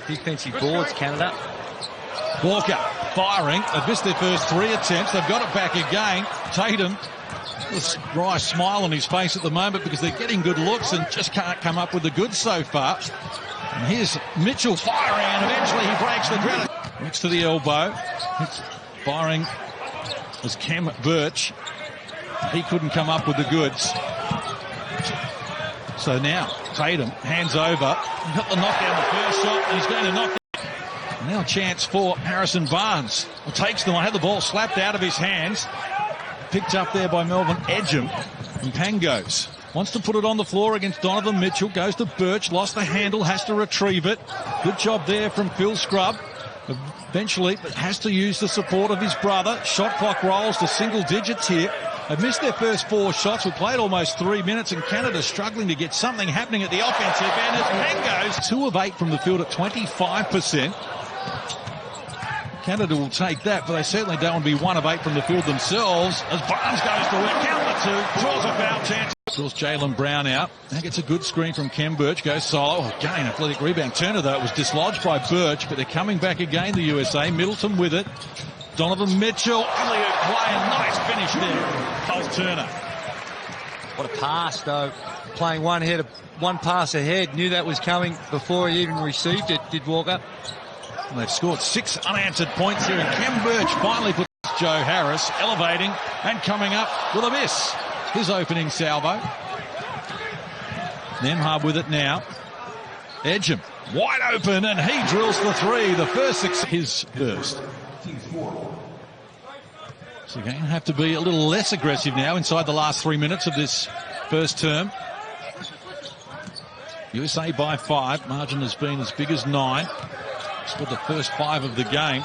defensive boards, Canada. Walker firing. They've missed their first 3 attempts. They've got it back again. Tatum, this wry smile on his face at the moment because they're getting good looks and just can't come up with the goods so far. And here's Mitchell firing, and eventually he breaks the ground. Next to the elbow. It's firing was Cam Birch. He couldn't come up with the goods. So now Tatum hands over. He got the knockdown the first shot, and he's going to knock down. Now a chance for Harrison Barnes. He takes them. I had the ball slapped out of his hands. Picked up there by Melvin Edgem. And Pangos wants to put it on the floor against Donovan Mitchell. Goes to Birch. Lost the handle. Has to retrieve it. Good job there from Phil Scrubb. Eventually, but has to use the support of his brother. Shot clock rolls to single digits here. They've missed their first 4 shots. We played almost 3 minutes, and Canada struggling to get something happening at the offensive end. As Pangos 2 of 8 from the field at 25%. Canada will take that, but they certainly don't want to be 1 of 8 from the field themselves. As Barnes goes to work, count the 2, draws a foul chance. Draws Jaylen Brown out. That gets a good screen from Kem Birch. Goes solo. Again, athletic rebound. Turner, though, it was dislodged by Birch, but they're coming back again, the USA. Middleton with it. Donovan Mitchell. Alley-oop play, and nice finish there. Miles Turner. What a pass, though. Playing one pass ahead. Knew that was coming before he even received it, did Walker. And they've scored 6 unanswered points here, and Kem Birch finally puts Joe Harris elevating and coming up with a miss. His opening salvo. Nembhard with it now. Edgem wide open, and he drills the 3. The first 6 his burst. So they're going to have to be a little less aggressive now inside the last 3 minutes of this first term. USA by 5. Margin has been as big as 9. Scored the first 5 of the game.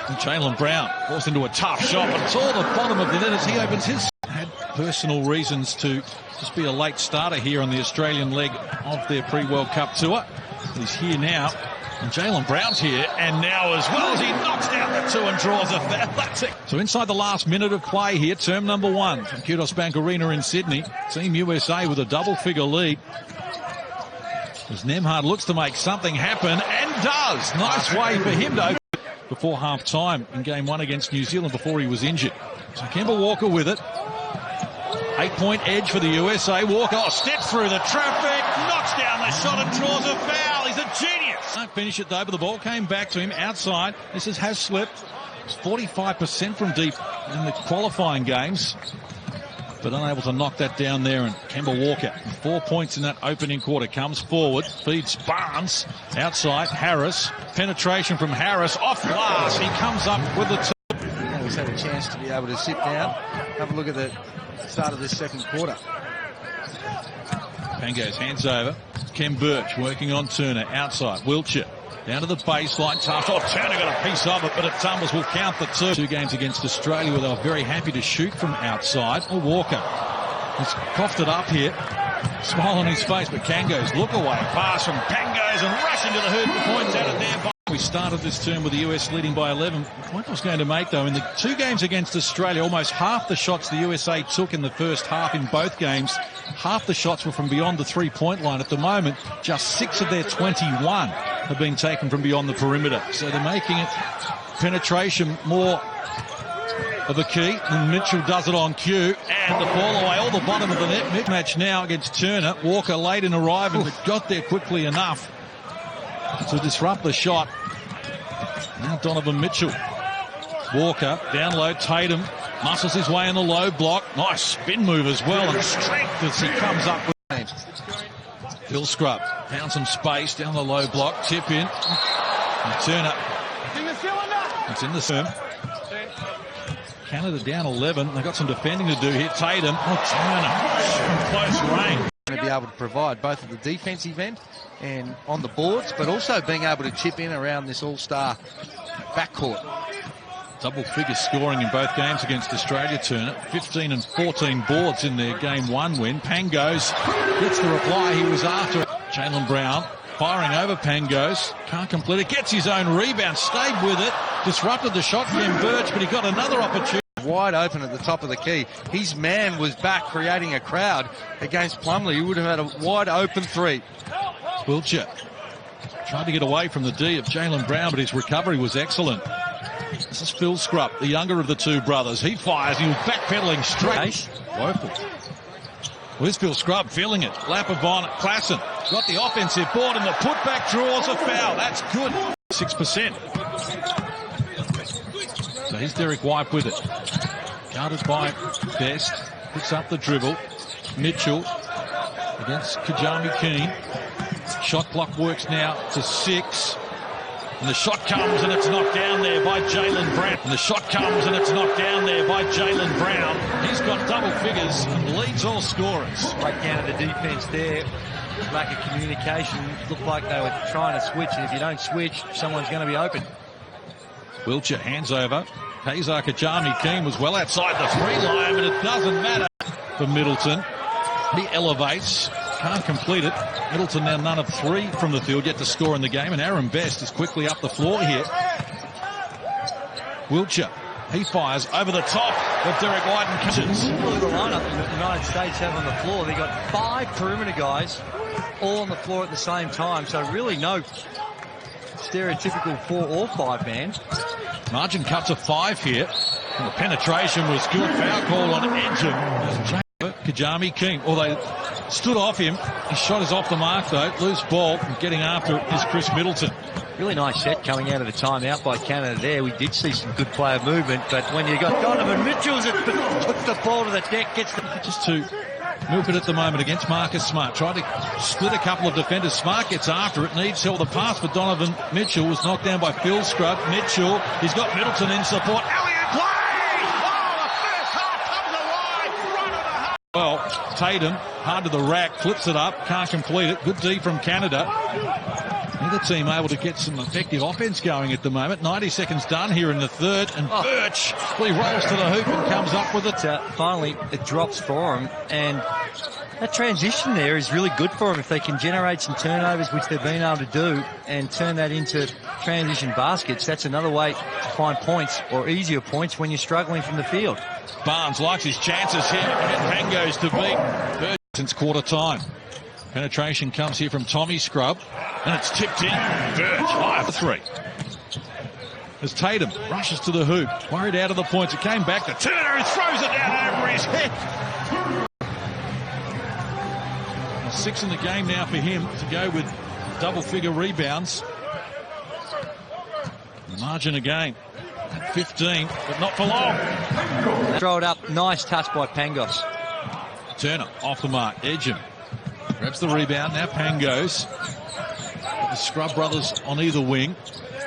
And Jaylen Brown forced into a tough shot, but it's all the bottom of the net as he opens his. Had personal reasons to just be a late starter here on the Australian leg of their pre-World Cup tour. He's here now, and Jaylen Brown's here, and now as well as he knocks down the 2 and draws a foul. That's it. So inside the last minute of play here, term number 1 from Qudos Bank Arena in Sydney. Team USA with a double-figure lead. As Nembhard looks to make something happen, and does. Nice way for him to open before half-time in Game 1 against New Zealand before he was injured. So Kemba Walker with it. 8-point edge for the USA. Walker steps through the traffic, knocks down the shot and draws a foul. He's a genius. Can't finish it though, but the ball came back to him outside. This has slipped. It's 45% from deep in the qualifying games, but unable to knock that down there. And Kemba Walker, 4 points in that opening quarter, comes forward, feeds Barnes outside. Harris, penetration from Harris off glass. He comes up with the 2. He's had a chance to be able to sit down. Have a look at the start of this second quarter. Pangos hands over. Kem Birch working on Turner outside. Wiltshire down to the baseline. Tough. Turner got a piece of it, but it tumbles. Will count the 2. 2 games against Australia where they were very happy to shoot from outside. Walker has coughed it up here. Smile on his face, but Kango's look away. Pass from Pangos and rush into the hoop. The points out of there. We started this term with the US leading by 11. The point I was going to make, though, in the 2 games against Australia, almost half the shots the USA took in the first half in both games, half the shots were from beyond the 3-point line. At the moment, just 6 of their 21 have been taken from beyond the perimeter. So they're making it penetration more of a key, and Mitchell does it on cue, and the ball away, all the bottom of the net. Mid-match now against Turner. Walker late in arriving, but got there quickly enough to disrupt the shot. Now Donovan Mitchell. Walker down low. Tatum muscles his way in the low block. Nice spin move as well, and strength as he comes up with it. Phil Scrubb found some space down the low block. Tip in. And Turner. It's in the term. Canada down 11. They've got some defending to do here. Tatum. Turner. Close range. To be able to provide both at the defensive end and on the boards, but also being able to chip in around this all-star backcourt. Double-figure scoring in both games against Australia, Turner. 15 and 14 boards in their Game 1 win. Pangos gets the reply he was after. Jaylen Brown firing over Pangos. Can't complete it. Gets his own rebound. Stayed with it. Disrupted the shot from Birch, but he got another opportunity. Wide open at the top of the key. His man was back creating a crowd against Plumlee. He would have had a wide open 3. Wiltshire Tried to get away from the D of Jaylen Brown, but his recovery was excellent. This is Phil Scrupp, the younger of the two brothers. He fires. He was backpedaling straight. Woeful. Well, here's Phil Scrupp feeling it. Lapavon, Klassen got the offensive board, and the putback draws a foul. That's good. 6%. So here's Derek White with it. Guarded by Best. Picks up the dribble. Mitchell against Kajami Keane. Shot clock works now to 6. And the shot comes and it's knocked down there by Jaylen Brown. And the shot comes and it's knocked down there by Jaylen Brown. He's got double figures and leads all scorers. Breakdown of the defense there. Lack of communication. Looked like they were trying to switch, and if you don't switch, someone's going to be open. Wiltshire hands over. Kazar Kajami Keane was well outside the 3-line, but it doesn't matter for Middleton. He elevates. Can't complete it. Middleton now none of 3 from the field, yet to score in the game, and Aaron Best is quickly up the floor here. Wiltshire, he fires over the top of Derek White and catches. Look at the lineup that the United States have on the floor. They got 5 perimeter guys all on the floor at the same time, so really no stereotypical 4 or 5 man. Margin cut to 5 here. And the penetration was good. Foul call on Edgem. Kajami King, they stood off him. His shot is off the mark though. Loose ball, and getting after it is Chris Middleton. Really nice set coming out of the timeout by Canada there. We did see some good player movement, but when you got Donovan Mitchell that puts the ball to the deck, gets the... Just to milk it at the moment against Marcus Smart. Tried to split a couple of defenders. Smart gets after it. Needs help. The pass for Donovan Mitchell was knocked down by Phil Scrupp. Mitchell, he's got Middleton in support. Elliott play! Well, Tatum, hard to the rack, flips it up, can't complete it. Good D from Canada. Neither team able to get some effective offense going at the moment. 90 seconds done here in the third, and Birch, he rolls to the hoop and comes up with it. Finally, it drops for him, and that transition there is really good for them if they can generate some turnovers, which they've been able to do, and turn that into transition baskets. That's another way to find points, or easier points, when you're struggling from the field. Barnes likes his chances here, and Pangos to beat Birch since quarter time. Penetration comes here from Tommy Scrubb, and it's tipped in. Birch, 5-3. As Tatum rushes to the hoop, worried out of the points. It came back to Turner, who throws it down over his head. 6 in the game now for him to go with double-figure rebounds. The margin again at 15, but not for long. Throw it up. Nice touch by Pangos. Turner off the mark. Edgem grabs the rebound. Now Pangos. The Scrubb brothers on either wing.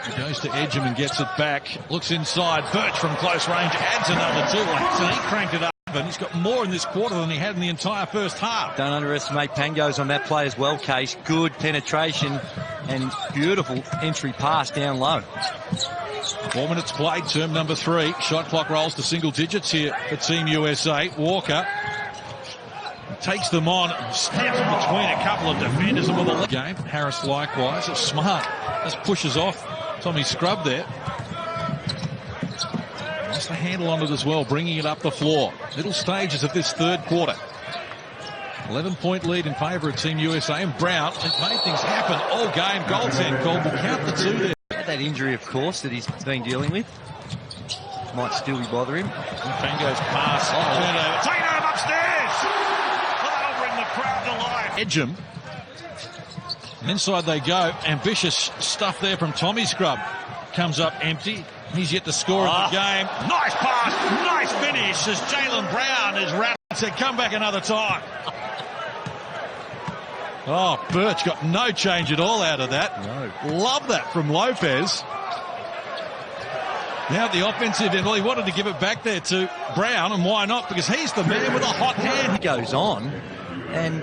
He goes to Edgem and gets it back. Looks inside. Birch from close range adds another 2. And he cranked it up. And he's got more in this quarter than he had in the entire first half. Don't underestimate Pangos on that play as well, Case. Good penetration and beautiful entry pass down low. 4 minutes played, term number 3. Shot clock rolls to single digits here for Team USA. Walker takes them on, steps between a couple of defenders and with a game. Harris likewise. It's Smart. Just pushes off Tommy Scrubb there. Lost the handle on it as well, bringing it up the floor. Middle stages of this third quarter. 11-point lead in favour of Team USA, and Brown has made things happen all game. Goaltend called. We'll count the 2 there. That injury, of course, that he's been dealing with might still be bothering him. Pangos pass. Turnover. Tatum upstairs. That'll bring the crowd to life. Edgem. And inside they go. Ambitious stuff there from Tommy Scrubb. Comes up empty. He's yet to score in the game. Nice pass. Nice finish as Jaylen Brown is wrapped. Said, come back another time. Oh, Birch got no change at all out of that. No. Love that from Lopez. Now the offensive end. Well, he wanted to give it back there to Brown, and why not? Because he's the man with a hot hand. He goes on, and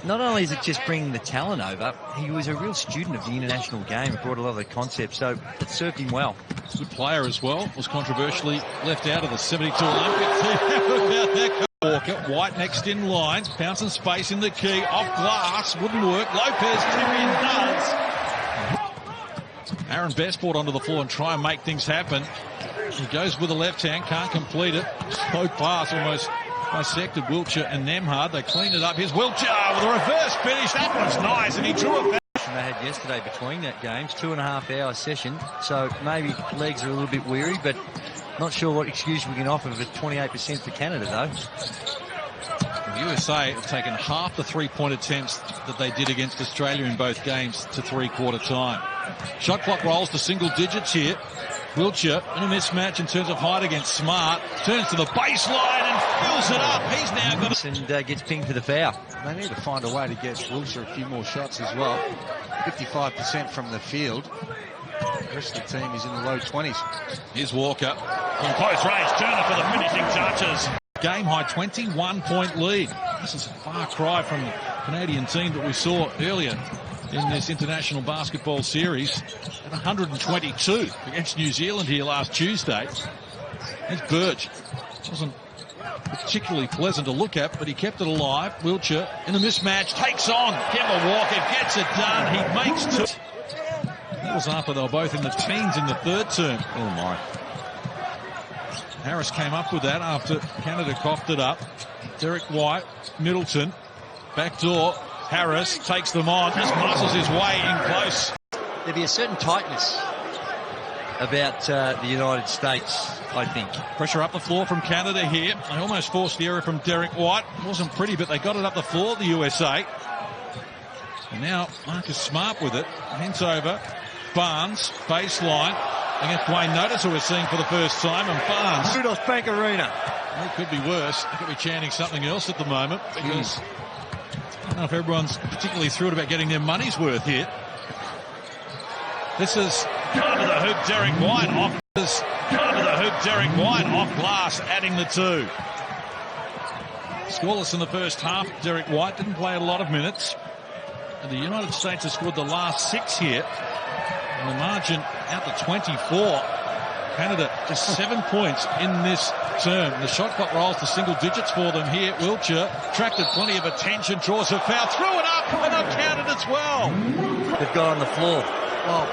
not only is it just bringing the talent over, he was a real student of the international game, brought a lot of the concepts, so it served him well. Good player as well. Was controversially left out of the 72 Olympic team. Walker, White next in line, found some space in the key, off glass, wouldn't work. Lopez tip-in does. Aaron Best brought onto the floor and try and make things happen. He goes with the left hand, can't complete it. Slow pass, almost dissected Wiltshire and Nemhard. They clean it up. Here's Wiltshire with a reverse finish. That was nice, and he drew it back. session they had yesterday between that games, 2.5-hour session. So maybe legs are a little bit weary, but not sure what excuse we can offer for 28% for Canada, though. The USA have taken half the three-point attempts that they did against Australia in both games to three-quarter time. Shot clock rolls to single digits here. Wiltshire in a mismatch in terms of height against Smart. Turns to the baseline and fills it up. He's now got it. And gets pinged for the foul. They need to find a way to get Wiltshire a few more shots as well. 55% from the field. The rest of the team is in the low 20s. Here's Walker. From close range, Turner for the finishing touches. Game-high 21-point lead. This is a far cry from the Canadian team that we saw earlier in this international basketball series at 122 against New Zealand here last Tuesday. There's Birch. Wasn't particularly pleasant to look at, but he kept it alive. Wiltshire in a mismatch takes on Kemba Walker, gets it done. He makes two. That was after they were both in the teens in the third term. Oh my. Harris came up with that after Canada coughed it up. Derek White, Middleton, backdoor. Harris takes them on, just muscles his way in close. There'd be a certain tightness about the United States, I think. Pressure up the floor from Canada here. They almost forced the error from Derek White. It wasn't pretty, but they got it up the floor, the USA. And now Marcus Smart with it. Hands over. Barnes, baseline, against Wayne Notice, who we're seeing for the first time. And Barnes. Qudos Bank Arena. Well, it could be worse. They could be chanting something else at the moment, because I don't know if everyone's particularly thrilled about getting their money's worth here. This is under the hoop, Derek White off. This under the hoop, Derek White off glass, adding the two. Scoreless in the first half. Derek White didn't play a lot of minutes. And the United States has scored the last 6 here. And the margin out to 24. Canada just 7 points in this term. The shot clock rolls to single digits for them here. Wiltshire attracted plenty of attention, draws a foul, threw it up, and uncounted as well. They've got on the floor. Well,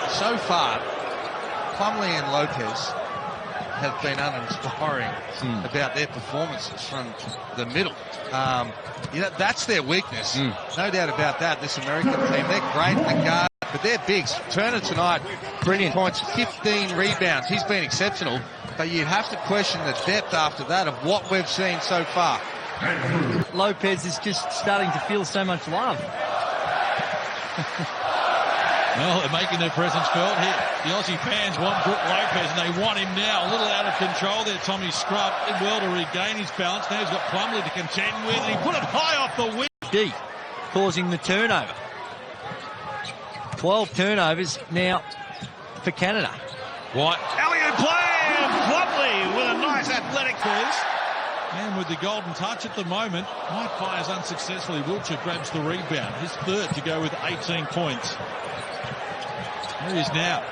so far, Plumlee and Lopez have been uninspiring about their performances from the middle. That's their weakness. No doubt about that. This American team, they're great in the guard, but they're bigs. Turner tonight, brilliant points, 15 rebounds. He's been exceptional, but you'd have to question the depth after that of what we've seen so far. Lopez is just starting to feel so much love. Well, they're making their presence felt here. The Aussie fans want Brook Lopez, and they want him now. A little out of control there, Tommy Scrubb. Did well to regain his balance. Now he's got Plumlee to contend with, and he put it high off the wing. D, causing the turnover. 12 turnovers now for Canada. White. Alley-oop play, and Plumlee with a nice athletic cruise. And with the golden touch at the moment, White fires unsuccessfully. Wiltshire grabs the rebound. His third to go with 18 points. There he is now.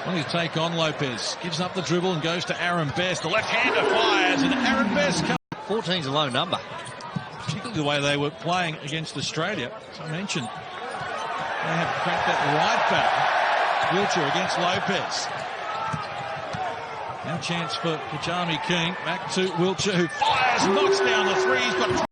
Wanting to take on Lopez. Gives up the dribble and goes to Aaron Best. The left-hander fires, and Aaron Best comes. 14's a low number. Particularly the way they were playing against Australia. As I mentioned, they have cracked that right back. Wiltshire against Lopez. Now chance for Kajami King. Back to Wiltshire, who fires, knocks down the three. He's got